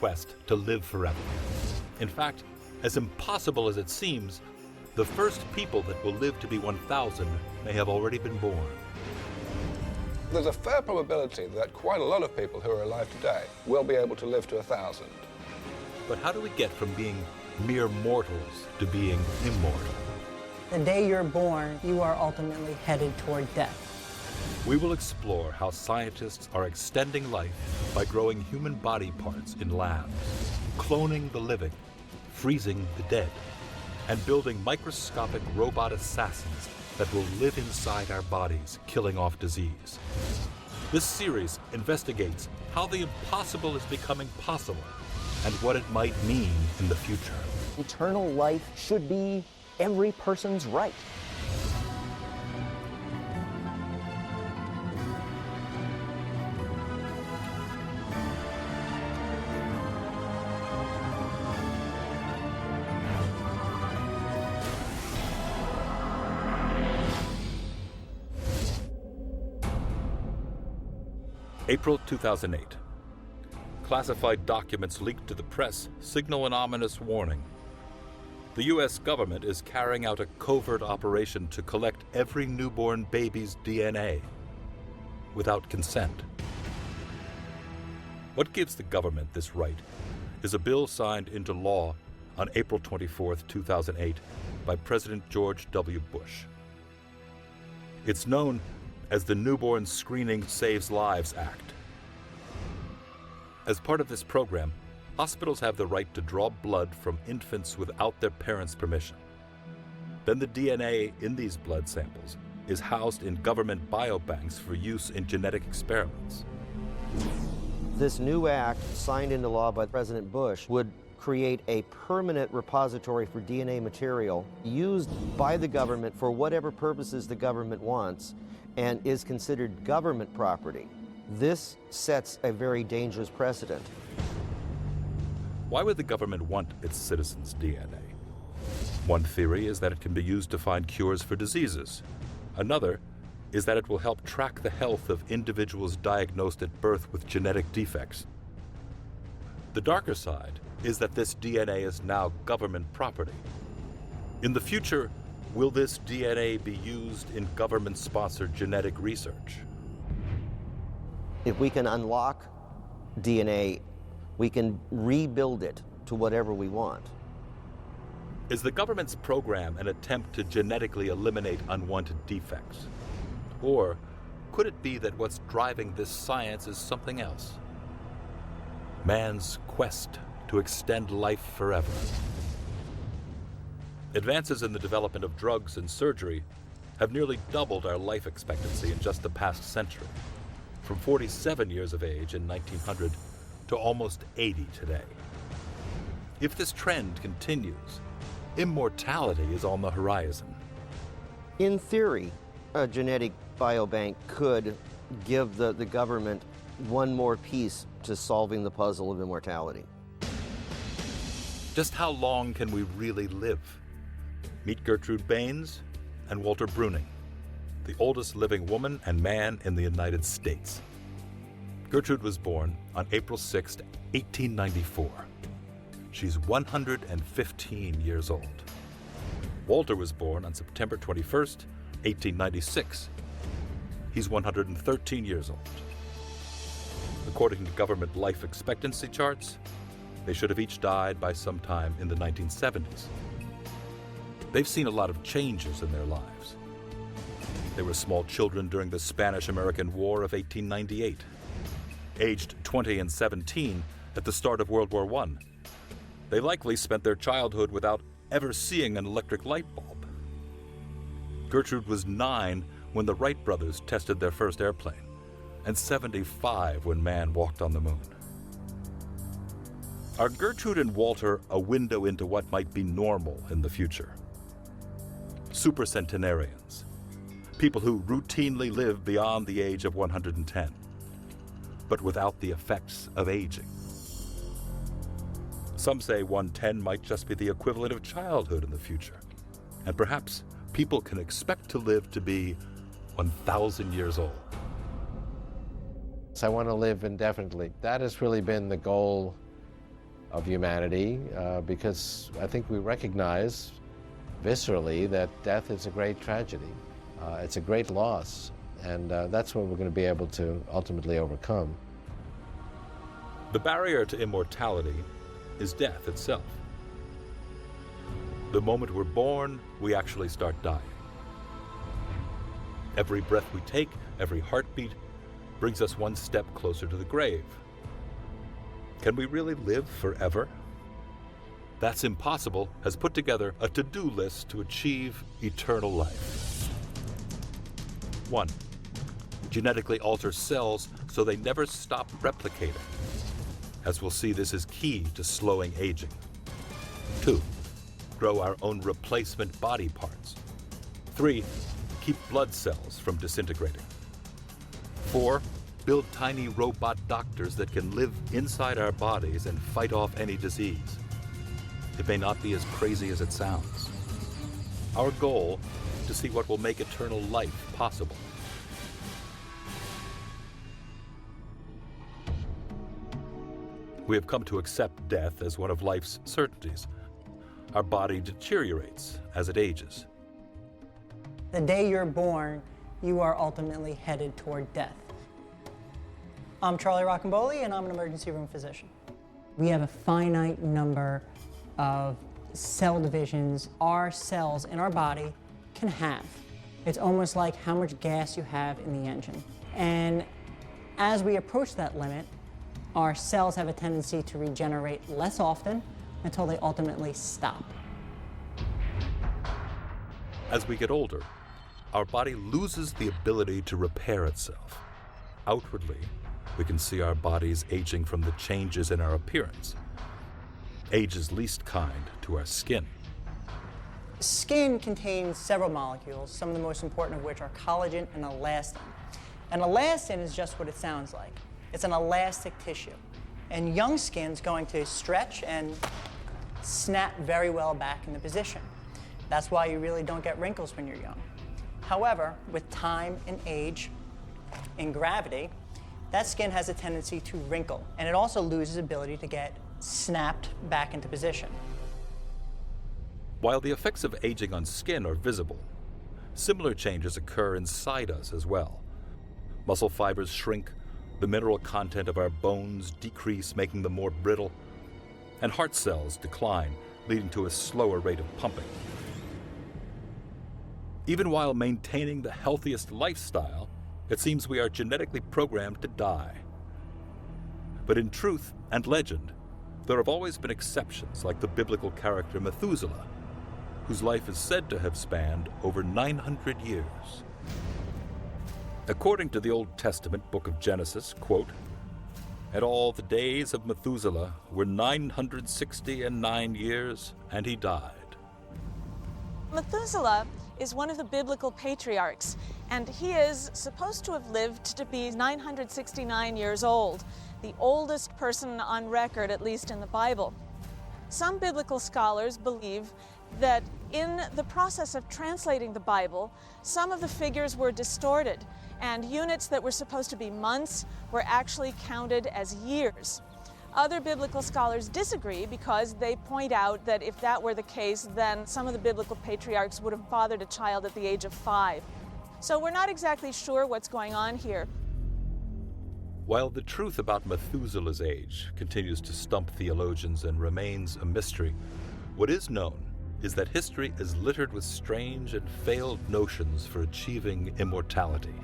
quest to live forever. In fact, as impossible as it seems, the first people that will live to be 1,000 may have already been born. There's a fair probability that quite a lot of people who are alive today will be able to live to 1,000. But how do we get from being mere mortals to being immortal? The day you're born, you are ultimately headed toward death. We will explore how scientists are extending life by growing human body parts in labs, cloning the living, freezing the dead, and building microscopic robot assassins that will live inside our bodies, killing off disease. This series investigates how the impossible is becoming possible and what it might mean in the future. Eternal life should be every person's right. April 2008. Classified documents leaked to the press signal an ominous warning. The U.S. government is carrying out a covert operation to collect every newborn baby's DNA without consent. What gives the government this right is a bill signed into law on April 24, 2008 by President George W. Bush. It's known as the Newborn Screening Saves Lives Act. As part of this program, hospitals have the right to draw blood from infants without their parents' permission. Then the DNA in these blood samples is housed in government biobanks for use in genetic experiments. This new act, signed into law by President Bush, would create a permanent repository for DNA material used by the government for whatever purposes the government wants, and is considered government property. This sets a very dangerous precedent. Why would the government want its citizens' DNA? One theory is that it can be used to find cures for diseases. Another is that it will help track the health of individuals diagnosed at birth with genetic defects. The darker side is that this DNA is now government property. In the future, will this DNA be used in government-sponsored genetic research? If we can unlock DNA, we can rebuild it to whatever we want. Is the government's program an attempt to genetically eliminate unwanted defects? Or could it be that what's driving this science is something else? Man's quest to extend life forever. Advances in the development of drugs and surgery have nearly doubled our life expectancy in just the past century, from 47 years of age in 1900 to almost 80 today. If this trend continues, immortality is on the horizon. In theory, a genetic biobank could give the government one more piece to solving the puzzle of immortality. Just how long can we really live? Meet Gertrude Baines and Walter Bruning, the oldest living woman and man in the United States. Gertrude was born on April 6, 1894. She's 115 years old. Walter was born on September 21st, 1896. He's 113 years old. According to government life expectancy charts, they should have each died by sometime in the 1970s. They've seen a lot of changes in their lives. They were small children during the Spanish-American War of 1898, aged 20 and 17 at the start of World War I. They likely spent their childhood without ever seeing an electric light bulb. Gertrude was 9 when the Wright brothers tested their first airplane, and 75 when man walked on the moon. Are Gertrude and Walter a window into what might be normal in the future? Supercentenarians, people who routinely live beyond the age of 110, but without the effects of aging. Some say 110 might just be the equivalent of childhood in the future, and perhaps people can expect to live to be 1,000 years old. So I want to live indefinitely. That has really been the goal of humanity because I think we recognize viscerally that death is a great tragedy. It's a great loss, and that's what we're going to be able to ultimately overcome. The barrier to immortality is death itself. The moment we're born, we actually start dying. Every breath we take, every heartbeat, brings us one step closer to the grave. Can we really live forever? That's Impossible has put together a to-do list to achieve eternal life. 1. Genetically alter cells so they never stop replicating. As we'll see, this is key to slowing aging. 2. Grow our own replacement body parts. 3. Keep blood cells from disintegrating. 4. Build tiny robot doctors that can live inside our bodies and fight off any disease. It may not be as crazy as it sounds. Our goal is to see what will make eternal life possible. We have come to accept death as one of life's certainties. Our body deteriorates as it ages. The day you're born, you are ultimately headed toward death. I'm Charlie Rocamboli, and I'm an emergency room physician. We have a finite number of cell divisions our cells in our body can have. It's almost like how much gas you have in the engine. And as we approach that limit, our cells have a tendency to regenerate less often until they ultimately stop. As we get older, our body loses the ability to repair itself. Outwardly, we can see our bodies aging from the changes in our appearance. Age is least kind to our skin. Skin contains several molecules, some of the most important of which are collagen and elastin. And elastin is just what it sounds like. It's an elastic tissue. And young skin's going to stretch and snap very well back into position. That's why you really don't get wrinkles when you're young. However, with time and age and gravity, that skin has a tendency to wrinkle, and it also loses ability to get snapped back into position. While the effects of aging on skin are visible, similar changes occur inside us as well. Muscle fibers shrink, the mineral content of our bones decrease, making them more brittle, and heart cells decline, leading to a slower rate of pumping. Even while maintaining the healthiest lifestyle, it seems we are genetically programmed to die. But in truth and legend, there have always been exceptions, like the biblical character Methuselah, whose life is said to have spanned over 900 years. According to the Old Testament book of Genesis, quote, "And all the days of Methuselah were 969 years, and he died." Methuselah is one of the biblical patriarchs, and he is supposed to have lived to be 969 years old, the oldest person on record, at least in the Bible. Some biblical scholars believe that in the process of translating the Bible, some of the figures were distorted, and units that were supposed to be months were actually counted as years. Other biblical scholars disagree because they point out that if that were the case, then some of the biblical patriarchs would have fathered a child at the age of 5. So we're not exactly sure what's going on here. While the truth about Methuselah's age continues to stump theologians and remains a mystery, what is known is that history is littered with strange and failed notions for achieving immortality.